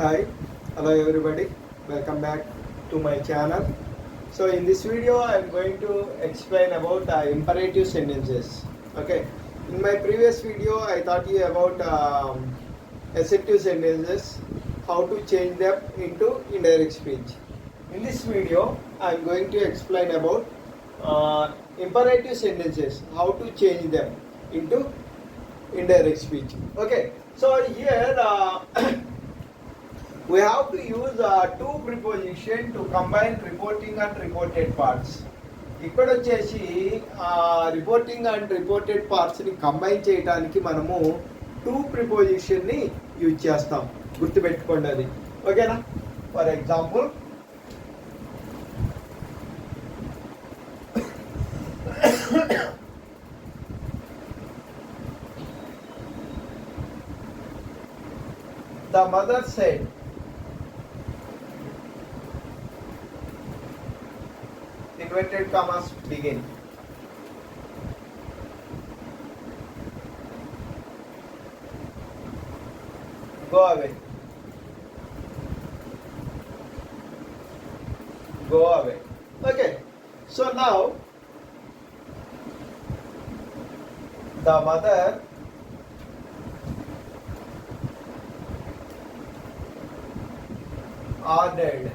Hi, hello everybody, welcome back to my channel. So in this video I am going to explain about imperative sentences. Okay, in my previous video I taught you about assertive sentences, how to change them into indirect speech. In this video I am going to explain about imperative sentences, how to change them into indirect speech. Okay, so here we have to use two preposition to combine reporting and reported parts. ఇక్కడ వచ్చేసి reporting and reported పార్ట్స్ని combine చేయడానికి మనము two ప్రిపోజిషన్ని use చేస్తాం, గుర్తుపెట్టుకోండి అది. ఓకేనా? For example, the mother said, inverted commas begin. Go away. Go away. Okay. So now the mother ordered,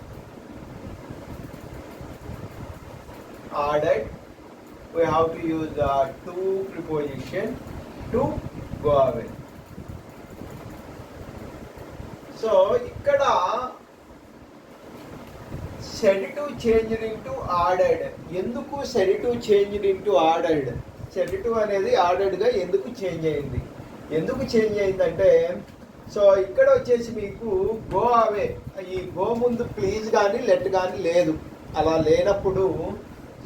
we have to use two preposition to go away. So ఇక్కడ said to changed into ordered. ఎందుకు said to changed into ordered? said to అనేది ordered గా ఎందుకు change అయింది? ఎందుకు change అయిందంటే, so ఇక్కడ వచ్చేసి మీకు గో అవే, ఈ గో ముందు ప్లీజ్ కానీ లెట్ కానీ లేదు. అలా లేనప్పుడు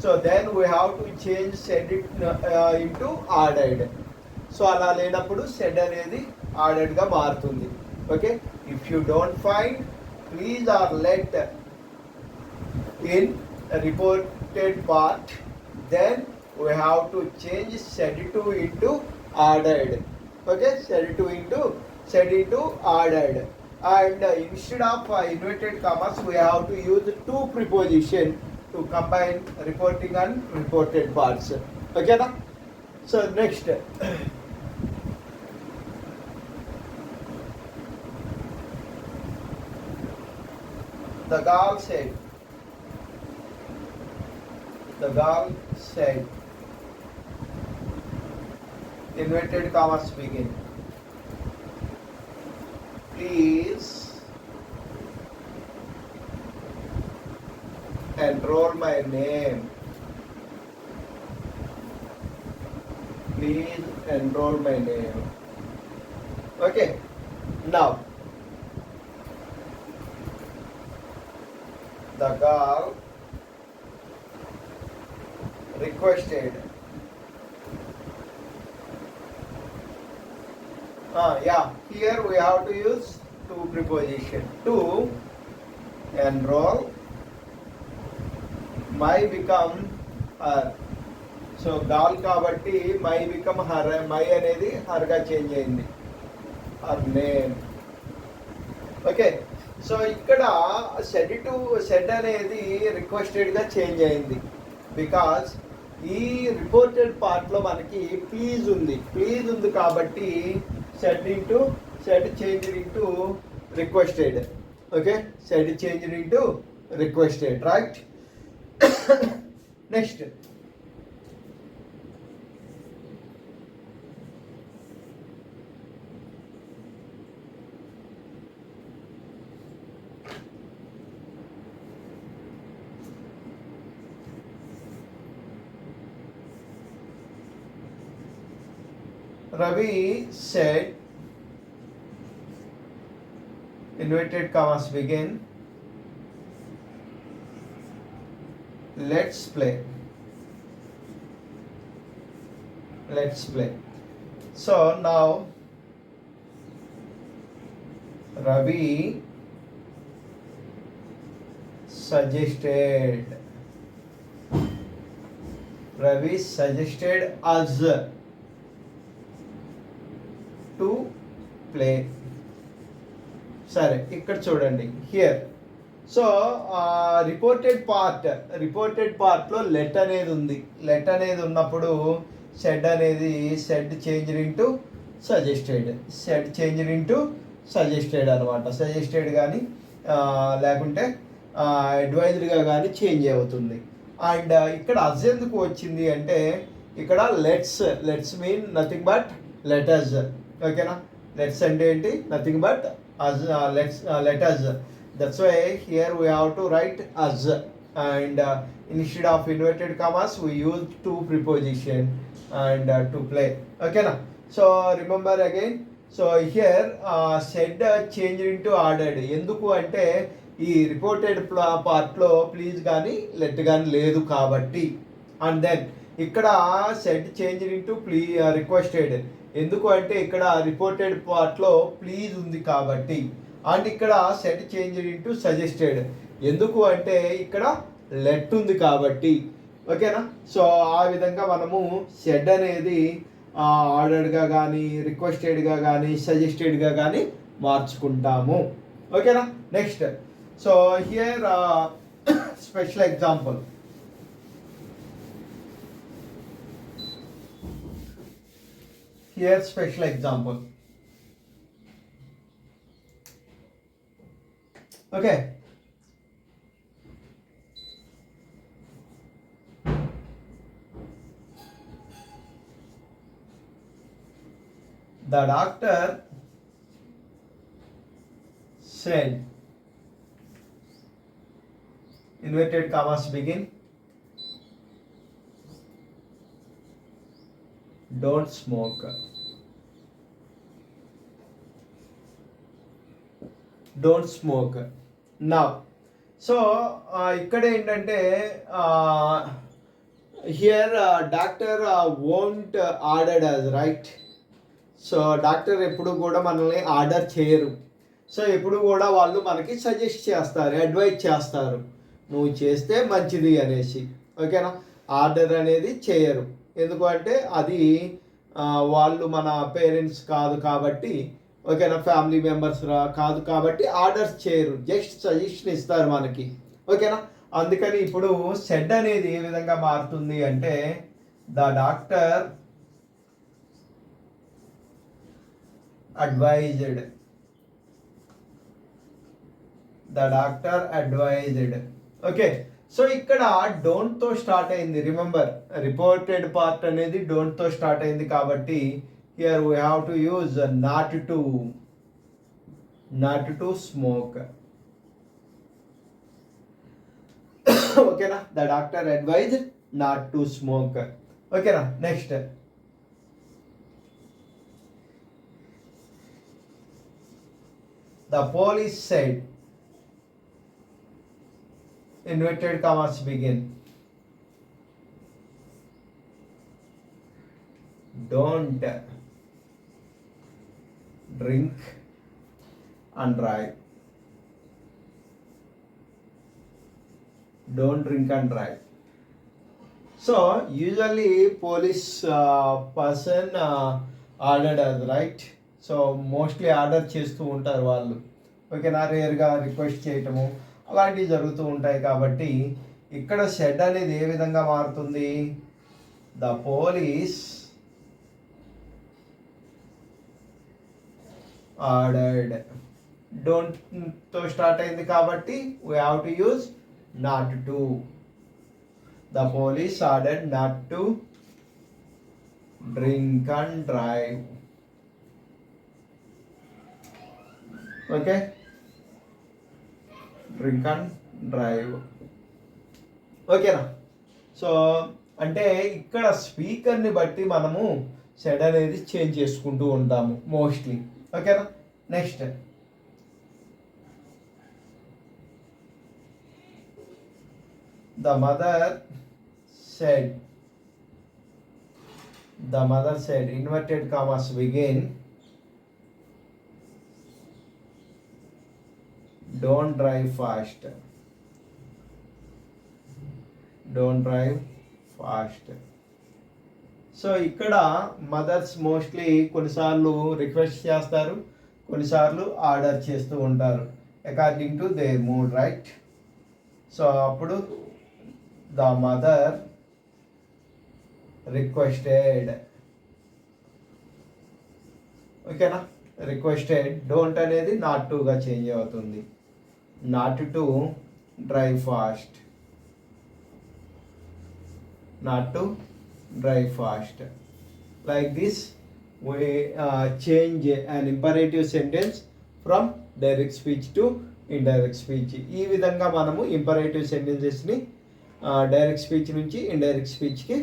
so then we have to change said it into ordered. So అలా లేనప్పుడు సెడ్ అనేది ఆర్డర్డ్గా మారుతుంది. Okay, if you don't find please or let in reported part, then we have to change said to into ordered. Okay, said into ordered, and instead of inverted commas we have to use two preposition to combine reporting and reported parts. Okay na? So next, the girl said, inverted commas begin, please enroll my name. Please enroll my name. Okay, now the girl requested, here we have to use two preposition to enroll, my become her. So girl కాబట్టి my become her, my అనేది హర్గా change అయింది, her name. Okay, so ఇక్కడ said అనేది రిక్వెస్టెడ్గా change అయింది, because ఈ reported పార్ట్లో మనకి ప్లీజ్ ఉంది కాబట్టి said change into requested. Okay, said change into requested, right? Next, Ravi said, inverted commas begin, let's play. So now Ravi suggested us to play. సరే ఇక్కడ చూడండి హియర్. సో రిపోర్టెడ్ పార్ట్లో let అనేది ఉంది. లెట్ అనేది ఉన్నప్పుడు సెడ్ చేంజ్డ్ ఇంటూ సజెస్టెడ్ అనమాట. Suggested కానీ లేకుంటే అడ్వైజ్డ్గా కానీ చేంజ్ అవుతుంది. అండ్ ఇక్కడ అజ్ ఎందుకు వచ్చింది అంటే ఇక్కడ let's mean nothing but letters. ఓకేనా, లెట్స్ అంటే ఏంటి, nothing but us, letters. That's why here we have to write us and instead of inverted commas we use to preposition and to play. Okay na, so remember again. So here said changed into ordered. ఎందుకు అంటే ఈ reported పార్ట్లో please కానీ let కానీ లేదు కాబట్టి. And then ఇక్కడ said change into requested. ఎందుకు అంటే ఇక్కడ రిపోర్టెడ్ పార్ట్లో ప్లీజ్ ఉంది కాబట్టి. అండ్ ఇక్కడ సెడ్ చేంజ్ ఇంటూ సజెస్టెడ్. ఎందుకు అంటే ఇక్కడ లెట్ ఉంది కాబట్టి. ఓకేనా, సో ఆ విధంగా మనము సెడ్ అనేది ఆర్డర్డ్గా కానీ రిక్వెస్టెడ్గా కానీ సజెస్టెడ్గా కానీ మార్చుకుంటాము. ఓకేనా, next. So here special example. Okay. The doctor said, inverted commas begin, don't smoke. Now, so ఇక్కడ ఏంటంటే here doctor won't ordered us, right? So doctor ఎప్పుడు కూడా మనల్ని ఆర్డర్ చేయరు. సో ఎప్పుడు కూడా వాళ్ళు మనకి సజెస్ట్ చేస్తారు, అడ్వైజ్ చేస్తారు, నువ్వు చేస్తే మంచిది అనేసి. ఓకేనా, ఆర్డర్ అనేది చేయరు. ఎందుకు అంటే అది వాళ్ళు మన పేరెంట్స్ కాదు కాబట్టి. ఓకేనా, ఫ్యామిలీ మెంబర్స్ కాదు కాబట్టి ఆర్డర్స్ చేయరు, జస్ట్ సజెషన్ ఇస్తారు మనకి. ఓకేనా, అందుకని ఇప్పుడు సెడ్ అనేది ఏ విధంగా మారుతుంది అంటే the doctor advised. Okay, so ఇక్కడ డోంట్తో స్టార్ట్ అయింది. రిమెంబర్, రిపోర్టెడ్ పార్ట్ అనేది డోంట్తో స్టార్ట్ అయింది కాబట్టి here we have to use not to smoke. Okay na, the doctor advised not to smoke. Okay na, next. The police said, inverted commas begin, don't drink and drive. So usually police person ordered us, right? So mostly order చేస్తూ ఉంటారు వాళ్ళు. ఓకేనా, రేర్గా request చేయటము అలాంటివి జరుగుతూ ఉంటాయి. కాబట్టి ఇక్కడ సెడ్ అనేది ఏ విధంగా మారుతుంది, ద పోలీస్ ఆర్డర్డ్. డోంట్తో స్టార్ట్ అయింది కాబట్టి we have to use not to. The police ordered not to drink and drive. Okay, drink and drive. ఓకేనా, సో అంటే ఇక్కడ స్పీకర్ని బట్టి మనము సెడ్ అనేది చేంజ్ చేసుకుంటూ ఉంటాము మోస్ట్లీ. ఓకేనా, next. The mother said, inverted commas begin, don't drive fast. So ఇక్కడ మదర్స్ మోస్ట్లీ కొన్నిసార్లు రిక్వెస్ట్ చేస్తారు, కొన్నిసార్లు ఆర్డర్ చేస్తూ ఉంటారు according to their mood, right? So అప్పుడు ద మదర్ రిక్వెస్టెడ్, ఓకేనా? రిక్వెస్టెడ్ డోంట్ అనేది నాట్ టుగా చేంజ్ అవుతుంది. Not to drive fast, not to drive fast. Like this we change an imperative sentence from direct speech to indirect speech. ఈ విధంగా మనము imperative సెంటెన్సెస్ని direct speech నుంచి indirect స్పీచ్కి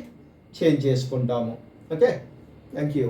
change చేసుకుంటాము. Okay, thank you.